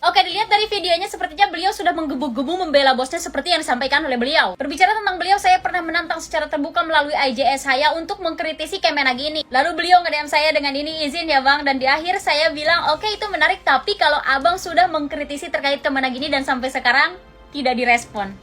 Oke, dilihat dari videonya sepertinya beliau sudah menggebu-gebu membela bosnya seperti yang disampaikan oleh beliau. Berbicara tentang beliau, saya pernah menantang secara terbuka melalui IJS saya untuk mengkritisi Kemenag ini. Lalu beliau nge-DM saya dengan ini, izin ya bang, dan di akhir saya bilang, oke itu menarik, tapi kalau abang sudah mengkritisi terkait Kemenag ini dan sampai sekarang tidak direspon.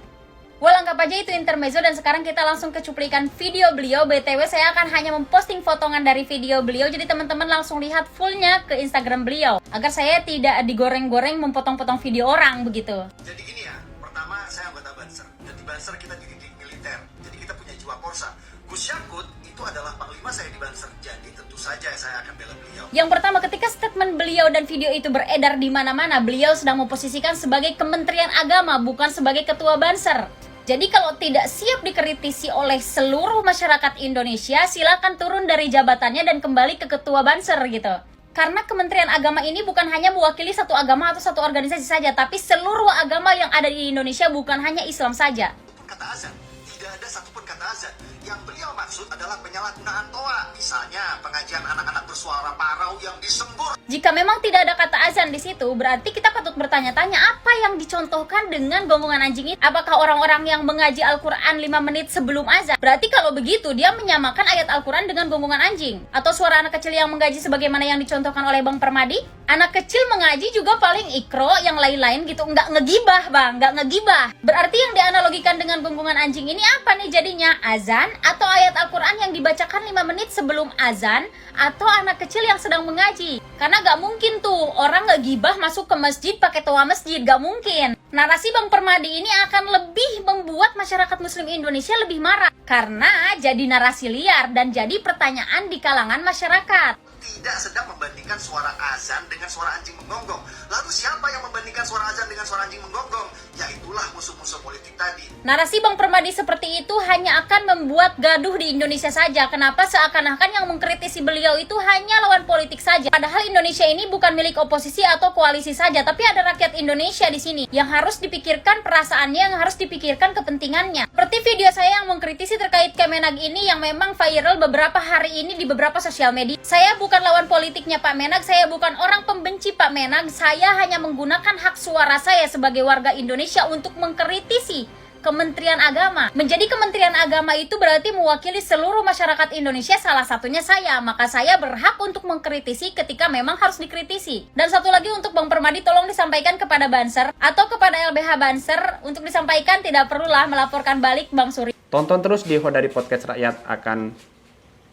Well, anggap aja itu intermezzo dan sekarang kita langsung ke cuplikan video beliau. BTW saya akan hanya memposting potongan dari video beliau, jadi teman-teman langsung lihat fullnya ke Instagram beliau agar saya tidak digoreng-goreng memotong-potong video orang begitu. Jadi gini ya, pertama saya anggota Banser, dan di Banser kita dididik militer, jadi kita punya jiwa korsa. Gus Yakut itu adalah panglima saya di Banser, jadi tentu saja saya akan bela beliau. Yang pertama, ketika statement beliau dan video itu beredar di mana-mana, beliau sedang memposisikan sebagai Kementerian Agama, bukan sebagai Ketua Banser. Jadi kalau tidak siap dikritisi oleh seluruh masyarakat Indonesia, silakan turun dari jabatannya dan kembali ke Ketua Banser gitu. Karena Kementerian Agama ini bukan hanya mewakili satu agama atau satu organisasi saja, tapi seluruh agama yang ada di Indonesia, bukan hanya Islam saja. Kata azan, tidak ada satupun kata azan. Yang beliau maksud adalah penyalahgunaan toa, misalnya pengajian anak-anak bersuara parau yang disembur. Jika memang tidak ada kata azan di situ, berarti kita patut bertanya-tanya apa yang dicontohkan dengan gonggongan anjing ini. Apakah orang-orang yang mengaji Al-Quran 5 menit sebelum azan? Berarti kalau begitu, dia menyamakan ayat Al-Quran dengan gonggongan anjing. Atau suara anak kecil yang mengaji sebagaimana yang dicontohkan oleh Bang Permadi? Anak kecil mengaji juga paling ikro, yang lain-lain gitu. Nggak ngegibah bang, nggak ngegibah. Berarti yang dianalogikan dengan gonggongan anjing ini apa nih jadinya? Azan atau ayat Al-Quran yang dibacakan 5 menit sebelum azan? Atau anak kecil yang sedang mengaji? Karena gak mungkin tuh orang ngegibah masuk ke masjid pakai toa masjid, gak mungkin. Narasi Bang Permadi ini akan lebih membuat masyarakat muslim Indonesia lebih marah karena jadi narasi liar dan jadi pertanyaan di kalangan masyarakat. Tidak sedang membandingkan suara azan dengan suara anjing menggonggong. Lalu siapa yang membandingkan suara azan dengan suara anjing menggonggong? Ya itulah musuh-musuh politik tadi. Narasi Bang Permadi seperti itu hanya akan membuat gaduh di Indonesia saja. Kenapa seakan-akan yang mengkritisi beliau itu hanya lawan politik saja? Padahal Indonesia ini bukan milik oposisi atau koalisi saja, tapi ada rakyat Indonesia di sini yang harus dipikirkan perasaannya, yang harus dipikirkan kepentingannya. Seperti video saya yang mengkritisi terkait Kemenag ini yang memang viral beberapa hari ini di beberapa sosial media. Saya bukan lawan politiknya Pak Menag, saya bukan orang pembenci Pak Menag, saya hanya menggunakan hak suara saya sebagai warga Indonesia untuk mengkritisi Kementerian Agama. Menjadi Kementerian Agama itu berarti mewakili seluruh masyarakat Indonesia, salah satunya saya. Maka saya berhak untuk mengkritisi ketika memang harus dikritisi. Dan satu lagi untuk Bang Permadi, tolong disampaikan kepada Banser atau kepada LBH Banser untuk disampaikan, tidak perlulah melaporkan balik Bang Suri. Tonton terus di Hodari Podcast Rakyat, akan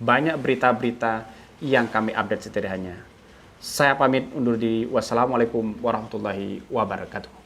banyak berita-berita yang kami update setiap harinya. Saya pamit undur diri. Wassalamualaikum warahmatullahi wabarakatuh.